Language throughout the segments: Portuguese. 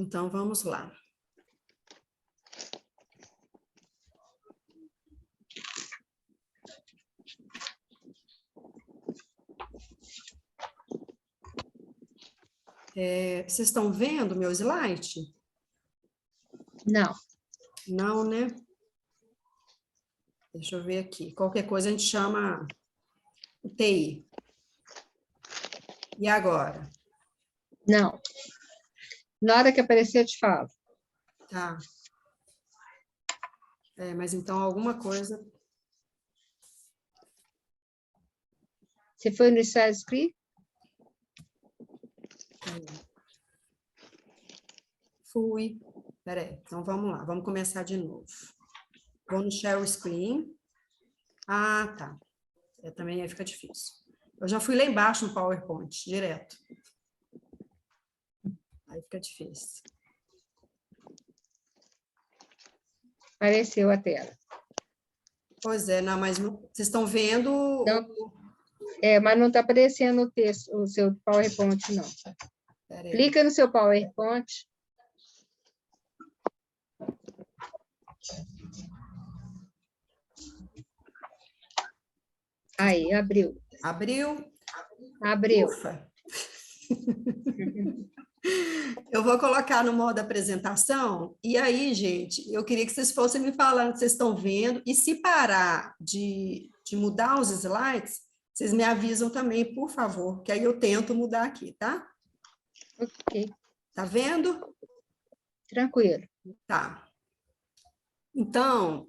Então, vamos lá. Vocês estão vendo meu slide? Não. Não, né? Deixa eu ver aqui. Qualquer coisa a gente chama o TI. E agora? Não. Na hora que aparecer, eu te falo. Tá. Mas então alguma coisa... Você foi no Share Screen? Fui. Peraí, então vamos lá, vamos começar de novo. Vou no Share Screen. Ah, tá. Também aí fica difícil. Eu já fui lá embaixo no PowerPoint, direto. Aí fica difícil. Apareceu a tela. Pois é, não, mas vocês estão vendo... Não, mas não está aparecendo o texto, o seu PowerPoint, não. Peraí. Clica no seu PowerPoint. Aí, abriu. Abriu? Abriu. Ufa. Eu vou colocar no modo apresentação, e aí, gente, eu queria que vocês fossem me falando que vocês estão vendo, e se parar de mudar os slides, vocês me avisam também, por favor, que aí eu tento mudar aqui, tá? Ok. Tá vendo? Tranquilo. Tá. Então,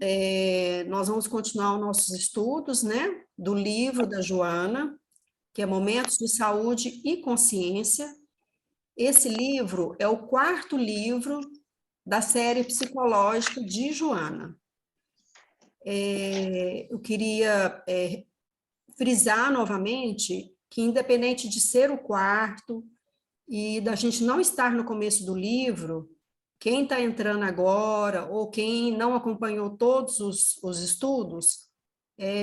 nós vamos continuar os nossos estudos, né, do livro da Joana, que é Momentos de Saúde e Consciência. Esse livro é o 4º livro da série psicológica de Joana. Eu queria frisar novamente que, independente de ser o 4º e da gente não estar no começo do livro, quem está entrando agora ou quem não acompanhou todos os estudos,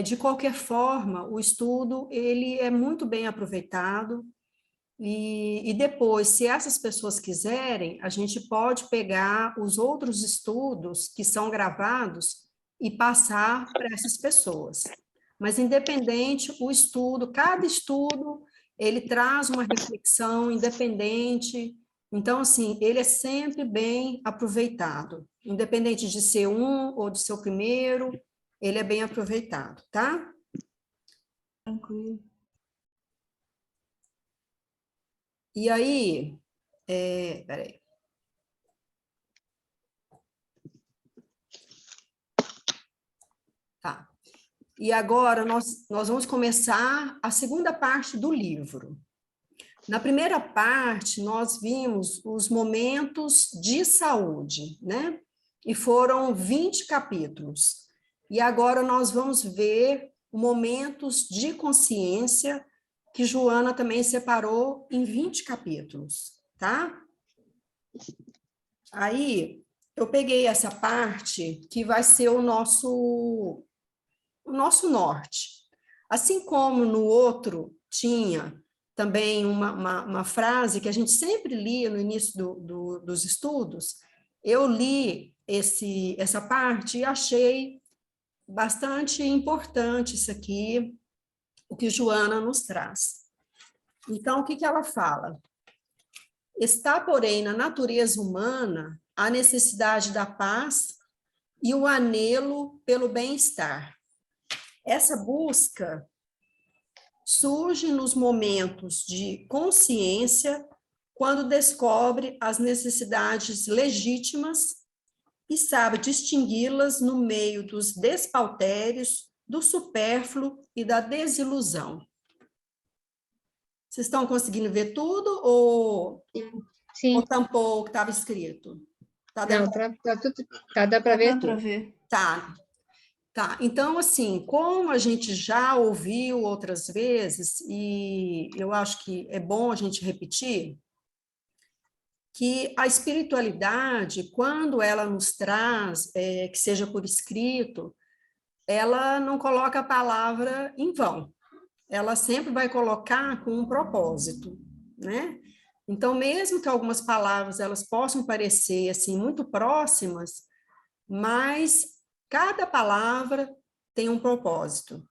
de qualquer forma, o estudo ele é muito bem aproveitado. E depois, se essas pessoas quiserem, a gente pode pegar os outros estudos que são gravados e passar para essas pessoas. Mas, independente, o estudo, cada estudo, ele traz uma reflexão independente. Então, assim, ele é sempre bem aproveitado. Independente de ser um ou de ser o primeiro, ele é bem aproveitado, tá? Tranquilo. E aí, peraí. Tá. E agora nós vamos começar a segunda parte do livro. Na primeira parte, nós vimos os momentos de saúde, né? E foram 20 capítulos. E agora nós vamos ver momentos de consciência, que Joana também separou em 20 capítulos, tá? Aí, eu peguei essa parte que vai ser o nosso norte. Assim como no outro tinha também uma frase que a gente sempre lia no início dos estudos, eu li essa parte e achei bastante importante isso aqui, o que Joana nos traz. Então, o que ela fala? Está, porém, na natureza humana a necessidade da paz e o anelo pelo bem-estar. Essa busca surge nos momentos de consciência, quando descobre as necessidades legítimas e sabe distingui-las no meio dos despautérios, do supérfluo e da desilusão. Vocês estão conseguindo ver tudo ou, Sim. ou tampou o que estava escrito? Não, dá para ver tudo. Tá, então, assim, como a gente já ouviu outras vezes, e eu acho que é bom a gente repetir, que a espiritualidade, quando ela nos traz, que seja por escrito, ela não coloca a palavra em vão, ela sempre vai colocar com um propósito, né? Então, mesmo que algumas palavras elas possam parecer assim muito próximas, mas cada palavra tem um propósito.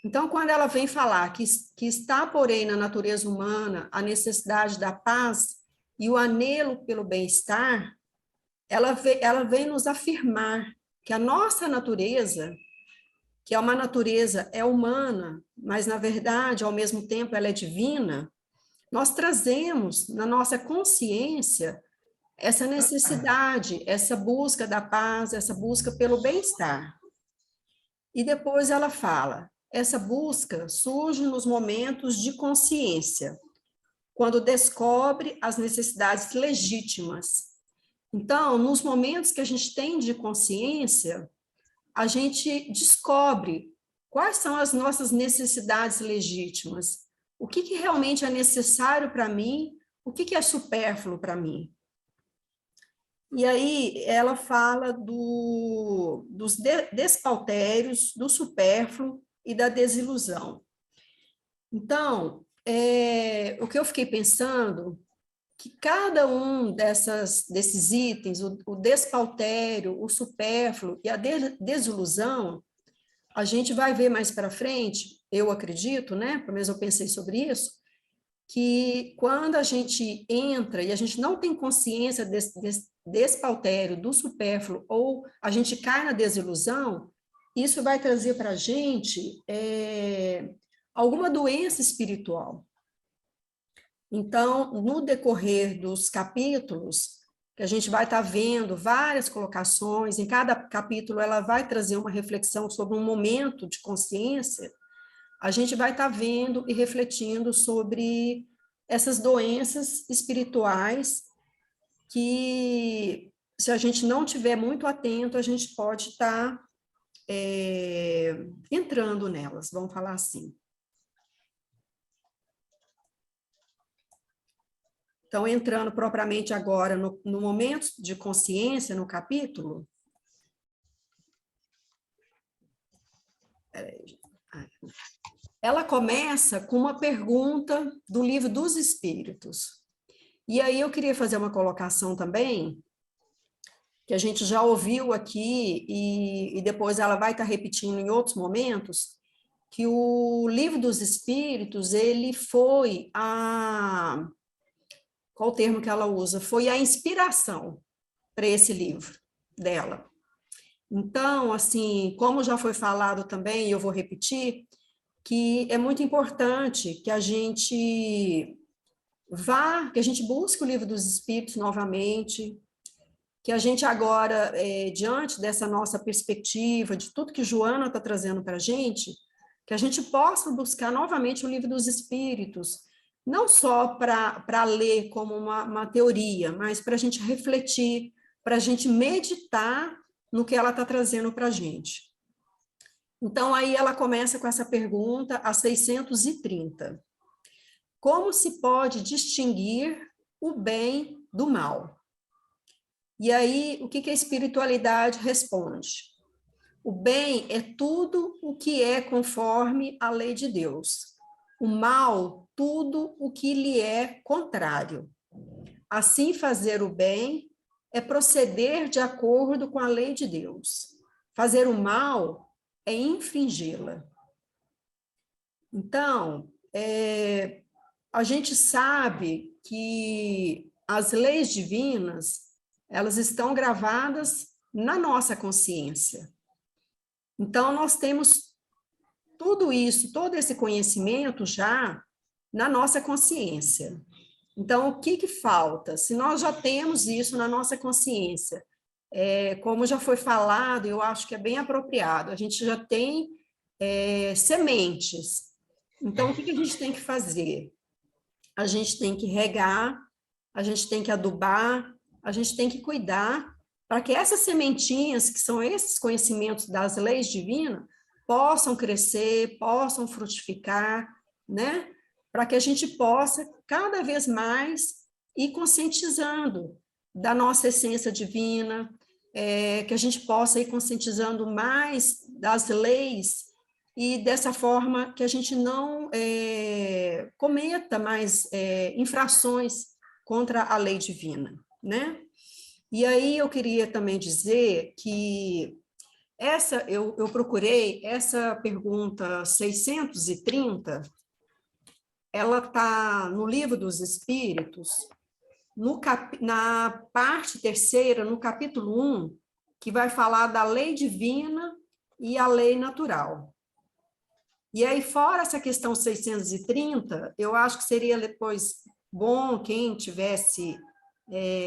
Então, quando ela vem falar que está, porém, na natureza humana a necessidade da paz e o anelo pelo bem-estar, ela vem nos afirmar que a nossa natureza, que é uma natureza humana, mas, na verdade, ao mesmo tempo, ela é divina, nós trazemos na nossa consciência essa necessidade, essa busca da paz, essa busca pelo bem-estar. E depois ela fala, essa busca surge nos momentos de consciência, quando descobre as necessidades legítimas. Então, nos momentos que a gente tem de consciência, a gente descobre quais são as nossas necessidades legítimas, o que realmente é necessário para mim, o que é supérfluo para mim. E aí ela fala dos despautérios, do supérfluo e da desilusão. Então, o que eu fiquei pensando, que cada um desses itens, o despautério, o supérfluo e a desilusão, a gente vai ver mais para frente, eu acredito, né? Pelo menos eu pensei sobre isso, que quando a gente entra e a gente não tem consciência desse despautério, do supérfluo, ou a gente cai na desilusão, isso vai trazer para a gente alguma doença espiritual. Então, no decorrer dos capítulos, que a gente vai estar vendo várias colocações, em cada capítulo ela vai trazer uma reflexão sobre um momento de consciência, a gente vai estar vendo e refletindo sobre essas doenças espirituais que, se a gente não estiver muito atento, a gente pode estar entrando nelas, vamos falar assim. Então, entrando propriamente agora no momento de consciência, no capítulo. Ela começa com uma pergunta do Livro dos Espíritos. E aí eu queria fazer uma colocação também, que a gente já ouviu aqui, e depois ela vai estar repetindo em outros momentos, que o Livro dos Espíritos, ele foi qual o termo que ela usa? Foi a inspiração para esse livro dela. Então, assim, como já foi falado também, e eu vou repetir, que é muito importante que a gente que a gente busque o Livro dos Espíritos novamente, que a gente agora, diante dessa nossa perspectiva, de tudo que Joana está trazendo para a gente, que a gente possa buscar novamente o Livro dos Espíritos, não só para ler como uma teoria, mas para a gente refletir, para a gente meditar no que ela está trazendo para a gente. Então, aí ela começa com essa pergunta, a 630. Como se pode distinguir o bem do mal? E aí, o que a espiritualidade responde? O bem é tudo o que é conforme a lei de Deus. O mal, tudo o que lhe é contrário. Assim, fazer o bem é proceder de acordo com a lei de Deus. Fazer o mal é infringi-la. Então, a gente sabe que as leis divinas, elas estão gravadas na nossa consciência. Então, nós temos tudo isso, todo esse conhecimento já na nossa consciência. Então, o que falta? Se nós já temos isso na nossa consciência, como já foi falado, eu acho que é bem apropriado, a gente já tem sementes. Então, o que a gente tem que fazer? A gente tem que regar, a gente tem que adubar, a gente tem que cuidar para que essas sementinhas, que são esses conhecimentos das leis divinas, possam crescer, possam frutificar, né? Para que a gente possa cada vez mais ir conscientizando da nossa essência divina, que a gente possa ir conscientizando mais das leis e dessa forma que a gente não cometa mais infrações contra a lei divina, né? E aí eu queria também dizer que eu procurei essa pergunta 630, ela está no Livro dos Espíritos, na parte terceira, no capítulo 1, que vai falar da lei divina e a lei natural. E aí, fora essa questão 630, eu acho que seria depois bom, quem tivesse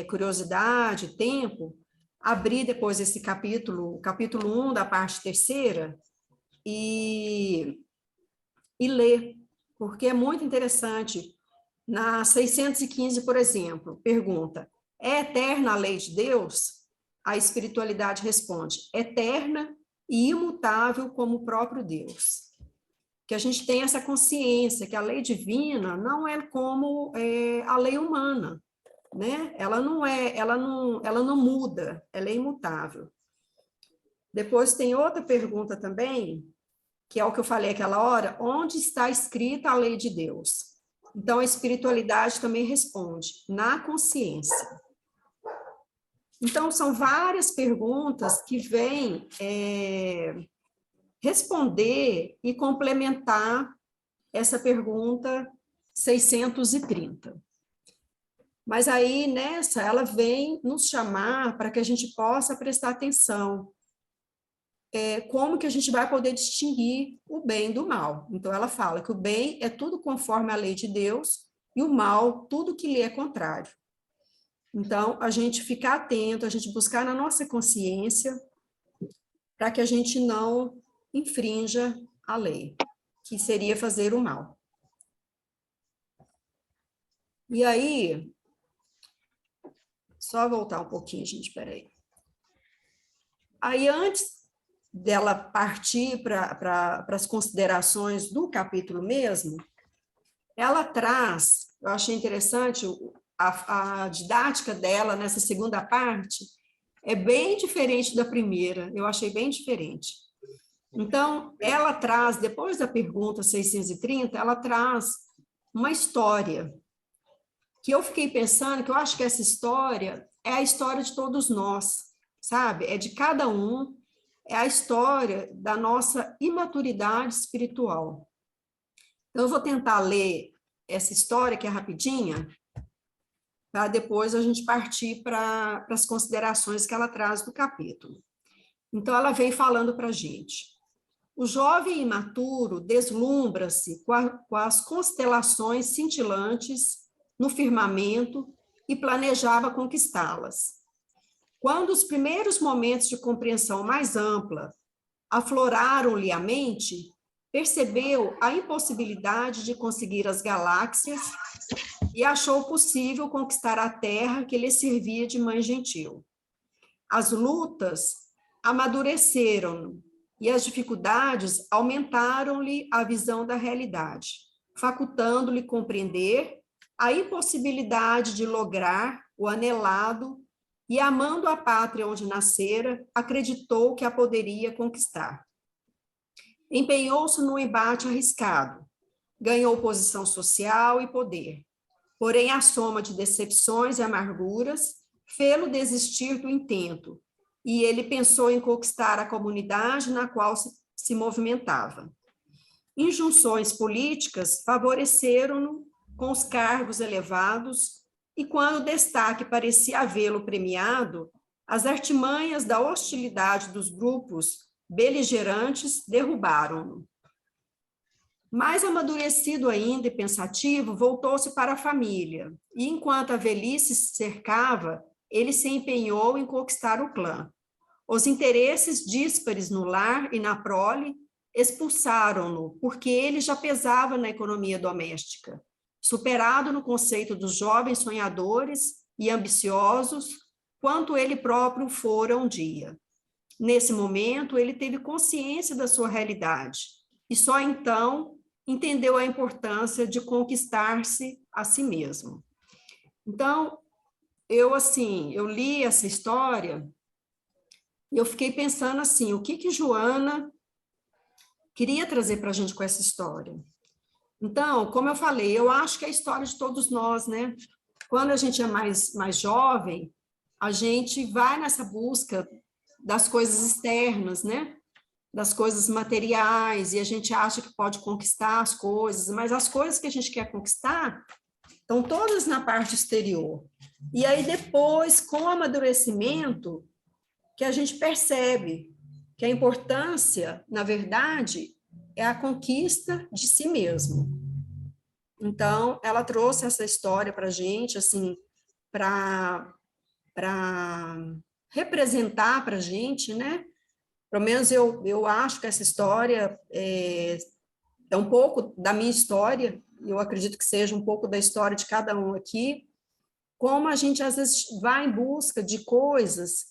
curiosidade, tempo, abrir depois esse capítulo, o capítulo 1 da parte terceira, e ler, porque é muito interessante. Na 615, por exemplo, pergunta: é eterna a lei de Deus? A espiritualidade responde: eterna e imutável como o próprio Deus. Que a gente tem essa consciência que a lei divina não é como a lei humana, né? Ela não muda, ela é imutável. Depois tem outra pergunta também, que é o que eu falei aquela hora: onde está escrita a lei de Deus? Então, a espiritualidade também responde: na consciência. Então, são várias perguntas que vêm responder e complementar essa pergunta 630. Mas aí, nessa, ela vem nos chamar para que a gente possa prestar atenção. Como que a gente vai poder distinguir o bem do mal. Então, ela fala que o bem é tudo conforme a lei de Deus e o mal, tudo que lhe é contrário. Então, a gente ficar atento, a gente buscar na nossa consciência para que a gente não infrinja a lei, que seria fazer o mal. E aí, só voltar um pouquinho, gente, peraí. Aí, antes dela partir para as considerações do capítulo mesmo, ela traz, eu achei interessante, a didática dela nessa segunda parte é bem diferente da primeira, eu achei bem diferente. Então, ela traz, depois da pergunta 630, ela traz uma história, que eu fiquei pensando, que eu acho que essa história é a história de todos nós, sabe? É de cada um, é a história da nossa imaturidade espiritual. Então, eu vou tentar ler essa história, que é rapidinha, para depois a gente partir para as considerações que ela traz do capítulo. Então, ela vem falando para a gente. O jovem imaturo deslumbra-se com as constelações cintilantes no firmamento e planejava conquistá-las. Quando os primeiros momentos de compreensão mais ampla afloraram-lhe a mente, percebeu a impossibilidade de conseguir as galáxias e achou possível conquistar a terra que lhe servia de mãe gentil. As lutas amadureceram e as dificuldades aumentaram-lhe a visão da realidade, facultando-lhe compreender a impossibilidade de lograr o anelado e, amando a pátria onde nascera, acreditou que a poderia conquistar. Empenhou-se num embate arriscado, ganhou posição social e poder, porém a soma de decepções e amarguras fê-lo desistir do intento, e ele pensou em conquistar a comunidade na qual se movimentava. Injunções políticas favoreceram-no com os cargos elevados, e quando o destaque parecia havê-lo premiado, as artimanhas da hostilidade dos grupos beligerantes derrubaram-no. Mais amadurecido ainda e pensativo, voltou-se para a família, e enquanto a velhice se cercava, ele se empenhou em conquistar o clã. Os interesses díspares no lar e na prole expulsaram-no, porque ele já pesava na economia doméstica, superado no conceito dos jovens sonhadores e ambiciosos, quanto ele próprio fora um dia. Nesse momento, ele teve consciência da sua realidade, e só então entendeu a importância de conquistar-se a si mesmo. Então, eu li essa história e eu fiquei pensando assim, o que Joana queria trazer para a gente com essa história? Então, como eu falei, eu acho que é a história de todos nós, né? quando a gente é mais jovem, a gente vai nessa busca das coisas externas, né? Das coisas materiais, e a gente acha que pode conquistar as coisas, mas as coisas que a gente quer conquistar estão todas na parte exterior. E aí depois, com o amadurecimento, que a gente percebe que a importância, na verdade, é a conquista de si mesmo. Então, ela trouxe essa história para a gente, assim, para representar para a gente, né? Pelo menos eu acho que essa história é um pouco da minha história, eu acredito que seja um pouco da história de cada um aqui, como a gente às vezes vai em busca de coisas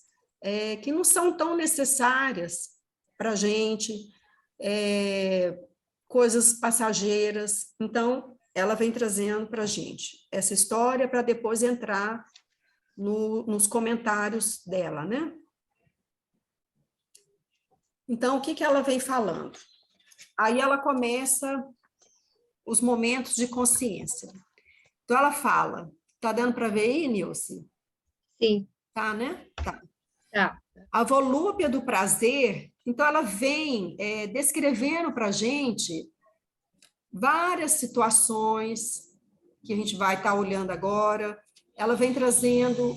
que não são tão necessárias para a gente, coisas passageiras. Então, ela vem trazendo para a gente essa história para depois entrar nos comentários dela, né? Então, o que ela vem falando? Aí ela começa os momentos de consciência. Então, ela fala, tá dando para ver aí, Nilce? Sim. Tá, né? Tá. Tá. A volúpia do prazer, então ela vem descrevendo para a gente várias situações que a gente vai estar olhando agora. Ela vem trazendo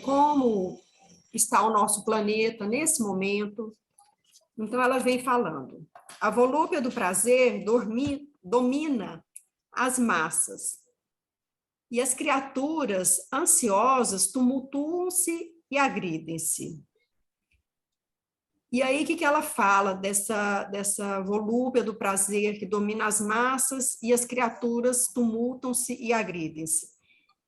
como está o nosso planeta nesse momento. Então, ela vem falando. A volúpia do prazer domina as massas. E as criaturas ansiosas tumultuam-se e agridem-se. E aí, o que ela fala dessa volúpia do prazer que domina as massas e as criaturas tumultam-se e agridem-se?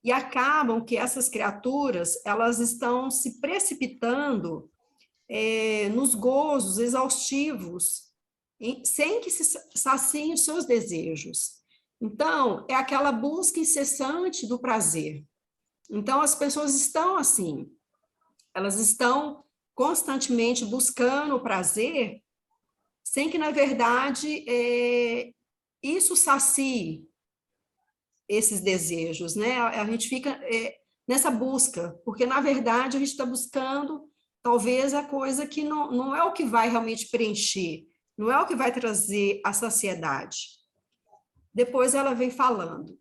E acabam que essas criaturas, elas estão se precipitando nos gozos exaustivos, sem que se saciem os seus desejos. Então, é aquela busca incessante do prazer. Então, as pessoas estão assim, elas estão constantemente buscando o prazer, sem que, na verdade, isso sacie esses desejos, né? A gente fica nessa busca, porque, na verdade, a gente está buscando talvez a coisa que não é o que vai realmente preencher, não é o que vai trazer a saciedade. Depois ela vem falando,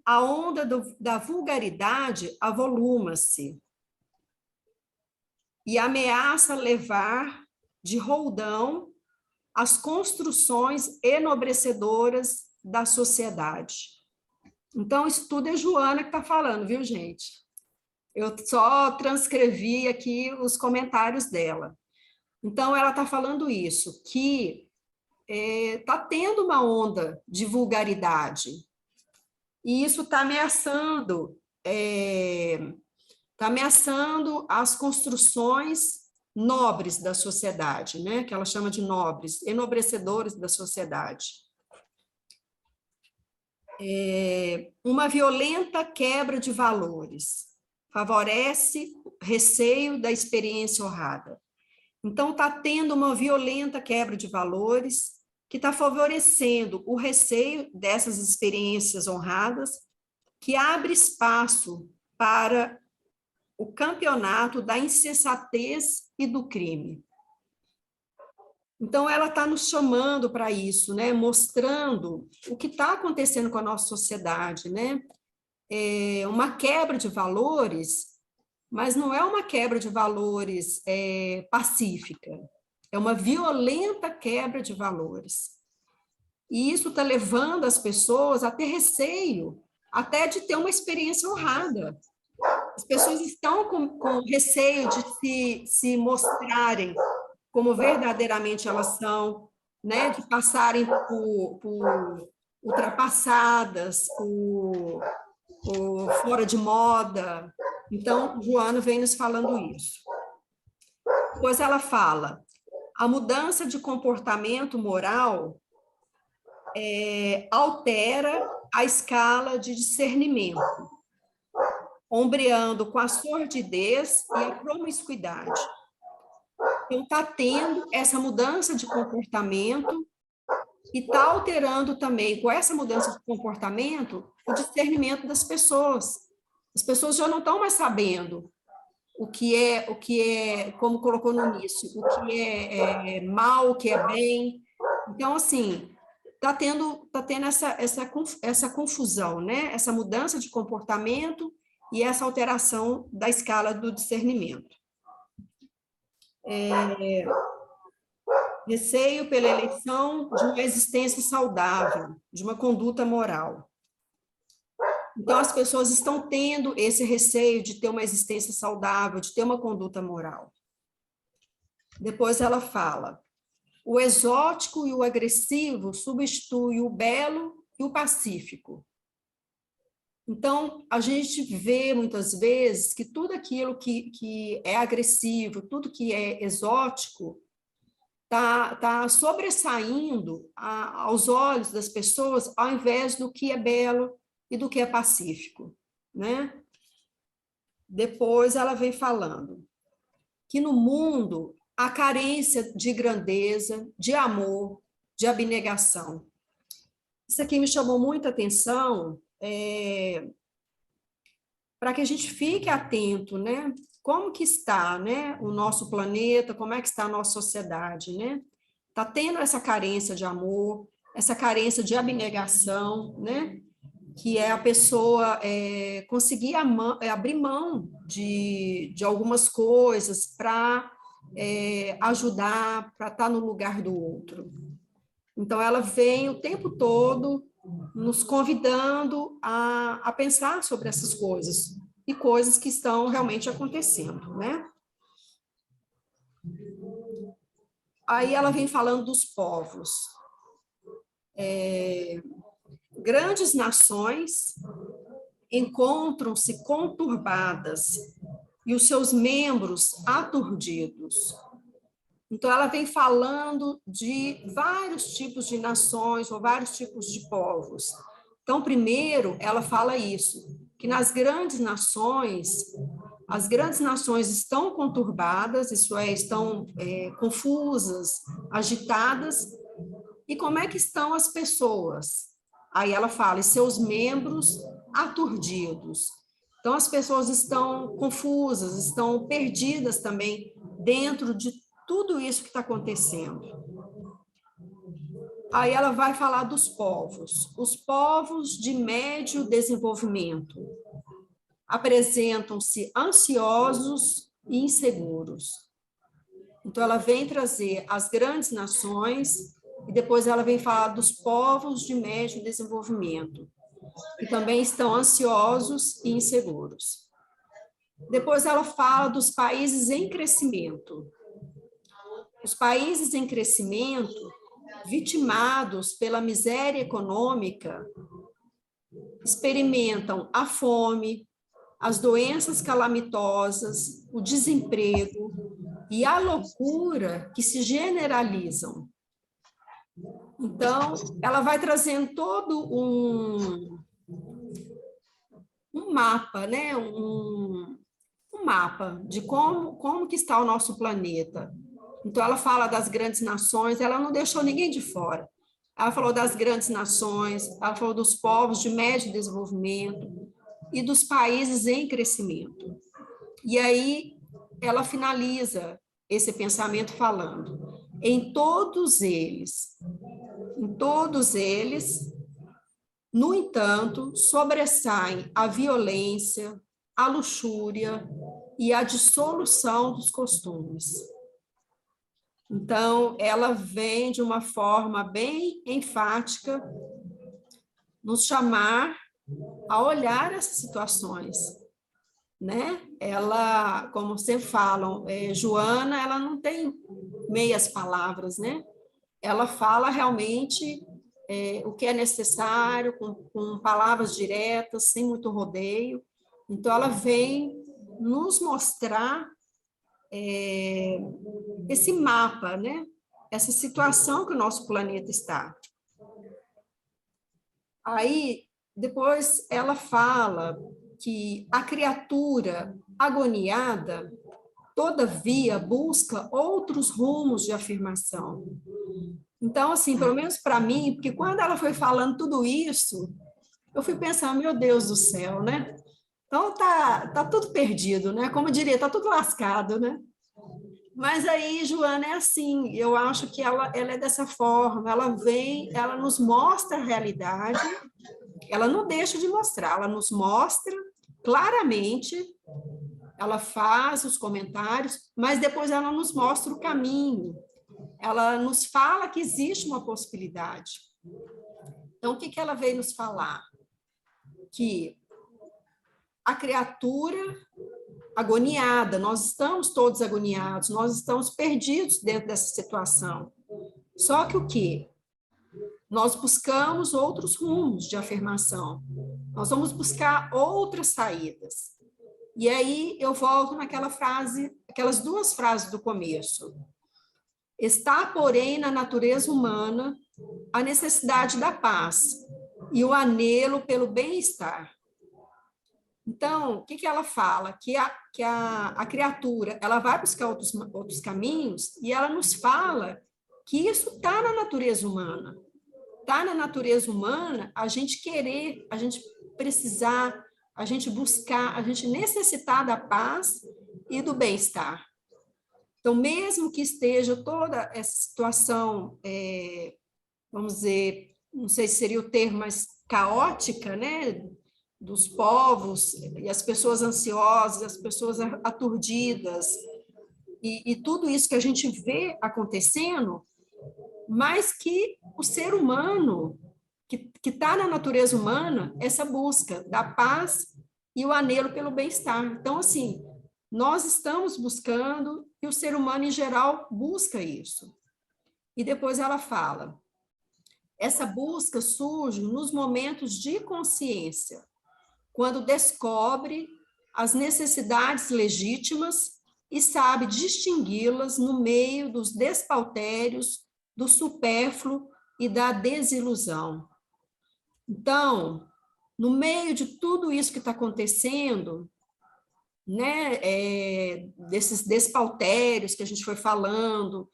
a onda da vulgaridade avoluma-se e ameaça levar de roldão as construções enobrecedoras da sociedade. Então, isso tudo é Joana que está falando, viu, gente? Eu só transcrevi aqui os comentários dela. Então, ela está falando isso, que está tendo uma onda de vulgaridade, e isso está ameaçando as construções nobres da sociedade, né? Que ela chama de nobres, enobrecedores da sociedade. Uma violenta quebra de valores favorece o receio da experiência honrada. Então, está tendo uma violenta quebra de valores que está favorecendo o receio dessas experiências honradas, que abre espaço para o campeonato da insensatez e do crime. Então, ela está nos chamando para isso, né? Mostrando o que está acontecendo com a nossa sociedade, né? Uma quebra de valores, mas não é uma quebra de valores pacífica, é uma violenta quebra de valores. E isso está levando as pessoas a ter receio, até de ter uma experiência honrada. As pessoas estão com receio de se mostrarem como verdadeiramente elas são, né? De passarem por ultrapassadas, por fora de moda. Então, Joana vem nos falando isso. Depois ela fala, a mudança de comportamento moral altera a escala de discernimento, ombreando com a sordidez e a promiscuidade. Então, está tendo essa mudança de comportamento e está alterando também, com essa mudança de comportamento, o discernimento das pessoas. As pessoas já não estão mais sabendo o que é, como colocou no início, o que é mal, o que é bem. Então, assim, está tendo essa confusão, né? Essa mudança de comportamento e essa alteração da escala do discernimento. Receio pela eleição de uma existência saudável, de uma conduta moral. Então, as pessoas estão tendo esse receio de ter uma existência saudável, de ter uma conduta moral. Depois ela fala: o exótico e o agressivo substituem o belo e o pacífico. Então, a gente vê muitas vezes que tudo aquilo que é agressivo, tudo que é exótico, está sobressaindo aos olhos das pessoas, ao invés do que é belo e do que é pacífico, né? Depois ela vem falando que no mundo há carência de grandeza, de amor, de abnegação. Isso aqui me chamou muita atenção, para que a gente fique atento, né? Como que está, né, o nosso planeta, como é que está a nossa sociedade, né? Está tendo essa carência de amor, essa carência de abnegação, né? Que é a pessoa conseguir abrir mão de algumas coisas para ajudar, para estar no lugar do outro. Então, ela vem o tempo todo nos convidando a pensar sobre essas coisas, e coisas que estão realmente acontecendo, né? Aí ela vem falando dos povos. Grandes nações encontram-se conturbadas e os seus membros aturdidos. Então, ela vem falando de vários tipos de nações ou vários tipos de povos. Então, primeiro, ela fala isso, que nas grandes nações, as grandes nações estão conturbadas, isso é, estão confusas, agitadas. E como é que estão as pessoas? Aí ela fala, e seus membros aturdidos. Então, as pessoas estão confusas, estão perdidas também dentro de tudo isso que está acontecendo. Aí ela vai falar dos povos. Os povos de médio desenvolvimento apresentam-se ansiosos e inseguros. Então, ela vem trazer as grandes nações e depois ela vem falar dos povos de médio desenvolvimento, que também estão ansiosos e inseguros. Depois ela fala dos países em crescimento. Os países em crescimento, vitimados pela miséria econômica, experimentam a fome, as doenças calamitosas, o desemprego e a loucura que se generalizam. Então, ela vai trazendo todo um mapa, né? Um mapa de como que está o nosso planeta. Então, ela fala das grandes nações, ela não deixou ninguém de fora. Ela falou das grandes nações, ela falou dos povos de médio desenvolvimento e dos países em crescimento. E aí, ela finaliza esse pensamento falando, em todos eles, no entanto, sobressaem a violência, a luxúria e a dissolução dos costumes. Então, ela vem de uma forma bem enfática nos chamar a olhar essas situações, né? Ela, como sempre falam, Joana, ela não tem meias palavras, né? Ela fala realmente o que é necessário, com palavras diretas, sem muito rodeio. Então, ela vem nos mostrar esse mapa, né? Essa situação que o nosso planeta está. Aí, depois, ela fala que a criatura agoniada, todavia, busca outros rumos de afirmação. Então, assim, pelo menos para mim, porque quando ela foi falando tudo isso, eu fui pensando, meu Deus do céu, né? Então, tá tudo perdido, né? Como eu diria, tá tudo lascado, né? Mas aí, Joana, é assim, eu acho que ela é dessa forma, ela vem, ela nos mostra a realidade, ela não deixa de mostrar, ela nos mostra claramente, ela faz os comentários, mas depois ela nos mostra o caminho, ela nos fala que existe uma possibilidade. Então, o que ela veio nos falar? Que a criatura agoniada, nós estamos todos agoniados, nós estamos perdidos dentro dessa situação. Só que o quê? Nós buscamos outros rumos de afirmação, nós vamos buscar outras saídas. E aí eu volto naquela frase, aquelas duas frases do começo. Está, porém, na natureza humana a necessidade da paz e o anelo pelo bem-estar. Então, o que ela fala? Que a criatura ela vai buscar outros caminhos e ela nos fala que isso está na natureza humana. Está na natureza humana a gente querer, a gente precisar, a gente buscar, a gente necessitar da paz e do bem-estar. Então, mesmo que esteja toda essa situação, vamos dizer, não sei se seria o termo, mas caótica, né? Dos povos, e as pessoas ansiosas, as pessoas aturdidas, e tudo isso que a gente vê acontecendo, mas que o ser humano, que está na natureza humana, essa busca da paz e o anelo pelo bem-estar. Então, assim, nós estamos buscando, e o ser humano, em geral, busca isso. E depois ela fala, essa busca surge nos momentos de consciência, quando descobre as necessidades legítimas e sabe distingui-las no meio dos despautérios, do supérfluo e da desilusão. Então, no meio de tudo isso que está acontecendo, né, desses despautérios que a gente foi falando,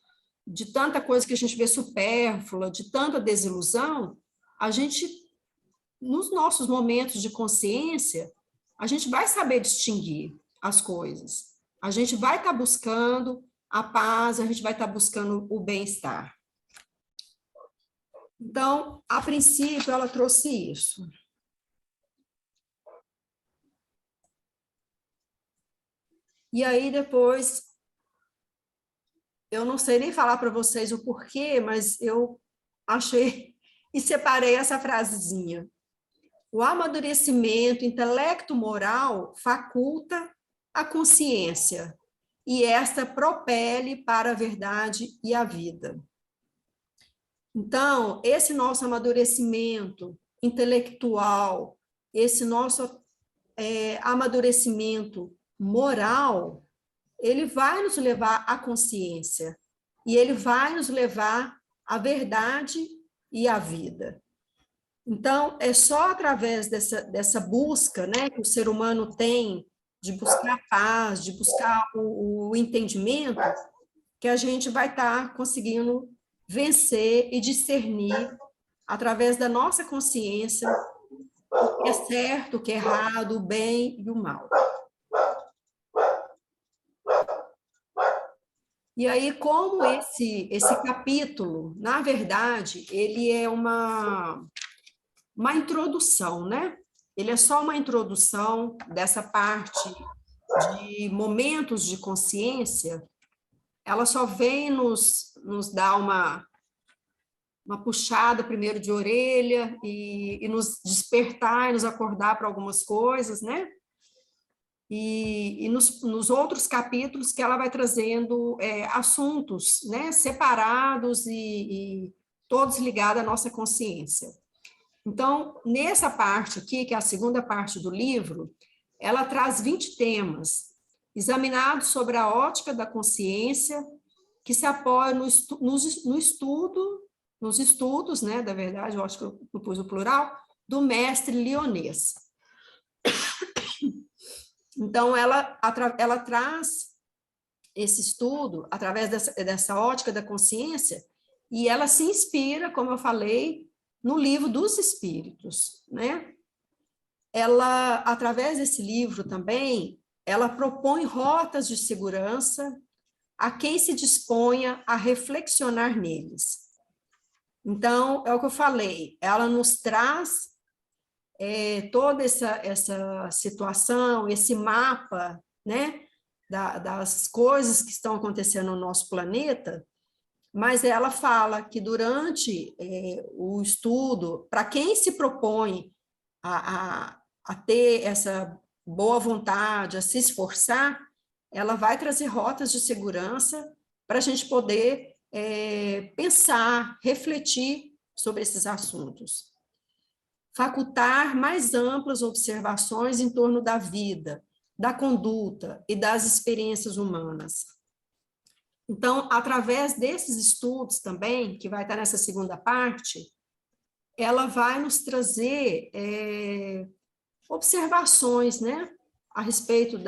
de tanta coisa que a gente vê supérflua, de tanta desilusão, a gente, nos nossos momentos de consciência, a gente vai saber distinguir as coisas. A gente vai estar buscando a paz, a gente vai estar buscando o bem-estar. Então, a princípio, ela trouxe isso. E aí, depois, eu não sei nem falar para vocês o porquê, mas eu achei e separei essa frasezinha. O amadurecimento intelecto-moral faculta a consciência, e esta propele para a verdade e a vida. Então, esse nosso amadurecimento intelectual, esse nosso amadurecimento moral, ele vai nos levar à consciência, e ele vai nos levar à verdade e à vida. Então, é só através dessa busca, né, que o ser humano tem, de buscar a paz, de buscar o entendimento, que a gente vai estar conseguindo vencer e discernir, através da nossa consciência, o que é certo, o que é errado, o bem e o mal. E aí, como esse capítulo, na verdade, ele é uma introdução, né? Ele é só uma introdução dessa parte de momentos de consciência, ela só vem nos dar uma puxada primeiro de orelha e nos despertar e nos acordar para algumas coisas, né? E nos outros capítulos que ela vai trazendo assuntos, né, separados e todos ligados à nossa consciência. Então, nessa parte aqui, que é a segunda parte do livro, ela traz 20 temas, examinados sobre a ótica da consciência, que se apoia nos estudos, né, da verdade, eu acho que eu pus o plural, do mestre Lyonês. Então, ela traz esse estudo através dessa ótica da consciência, e ela se inspira, como eu falei, no livro dos Espíritos, né? ela, através desse livro também, ela propõe rotas de segurança a quem se disponha a reflexionar neles. Então, é o que eu falei, ela nos traz toda essa situação, esse mapa, né, das coisas que estão acontecendo no nosso planeta, mas ela fala que durante o estudo, para quem se propõe a ter essa boa vontade, a se esforçar, ela vai trazer rotas de segurança para a gente poder pensar, refletir sobre esses assuntos. Facultar mais amplas observações em torno da vida, da conduta e das experiências humanas. Então, através desses estudos também, que vai estar nessa segunda parte, ela vai nos trazer observações, né, a respeito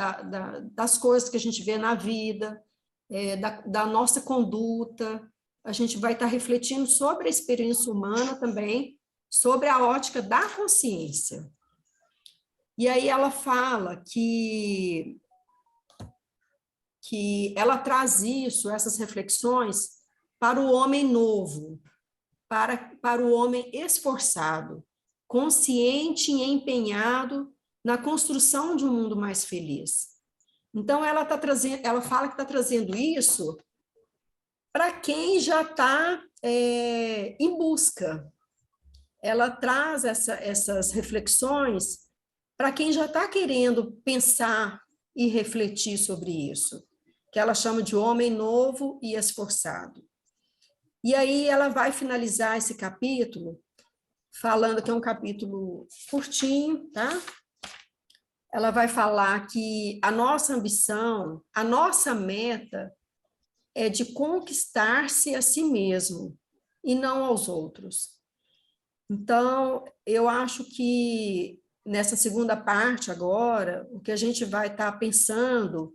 das coisas que a gente vê na vida, da nossa conduta. A gente vai estar refletindo sobre a experiência humana também, sobre a ótica da consciência. E aí ela fala que ela traz isso, essas reflexões, para o homem novo, para o homem esforçado, consciente e empenhado na construção de um mundo mais feliz. Então, ela fala que está trazendo isso para quem já está em busca. Ela traz essas reflexões para quem já está querendo pensar e refletir sobre isso, que ela chama de homem novo e esforçado. E aí ela vai finalizar esse capítulo falando que é um capítulo curtinho, tá? Ela vai falar que a nossa ambição, a nossa meta é de conquistar-se a si mesmo e não aos outros. Então, eu acho que nessa segunda parte agora, o que a gente vai estar pensando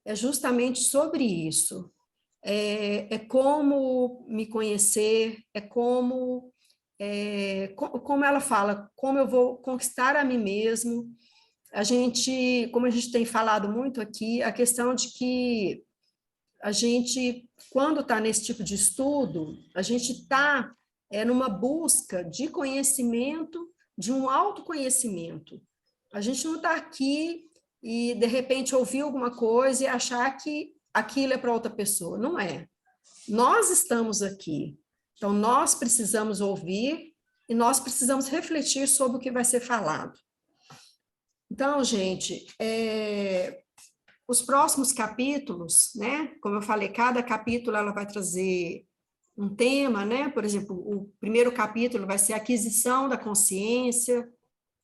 é justamente sobre isso. É como me conhecer, como ela fala, como eu vou conquistar a mim mesmo. Como a gente tem falado muito aqui, a questão de que a gente, quando está nesse tipo de estudo, a gente está numa busca de conhecimento, de um autoconhecimento. A gente não está aqui e, de repente, ouvir alguma coisa e achar que aquilo é para outra pessoa. Não é. Nós estamos aqui. Então, nós precisamos ouvir e nós precisamos refletir sobre o que vai ser falado. Então, gente, os próximos capítulos, né? Como eu falei, cada capítulo ela vai trazer um tema, né? Por exemplo, o primeiro capítulo vai ser aquisição da consciência,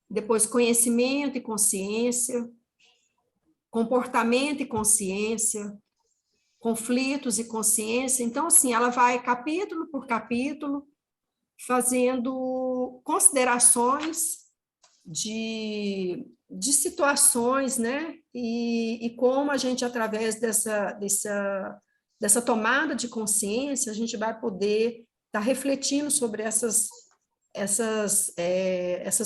depois conhecimento e consciência, comportamento e consciência, conflitos e consciência. Então, assim, ela vai capítulo por capítulo fazendo considerações de situações, né? E como a gente, através dessa tomada de consciência, a gente vai poder estar refletindo sobre essas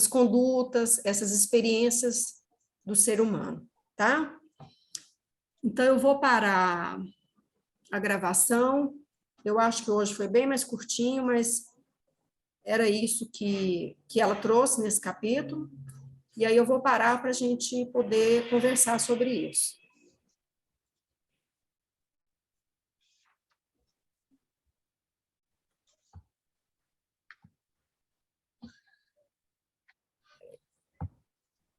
condutas, essas experiências do ser humano, tá? Então, eu vou parar a gravação. Eu acho que hoje foi bem mais curtinho, mas era isso que ela trouxe nesse capítulo. E aí eu vou parar para a gente poder conversar sobre isso.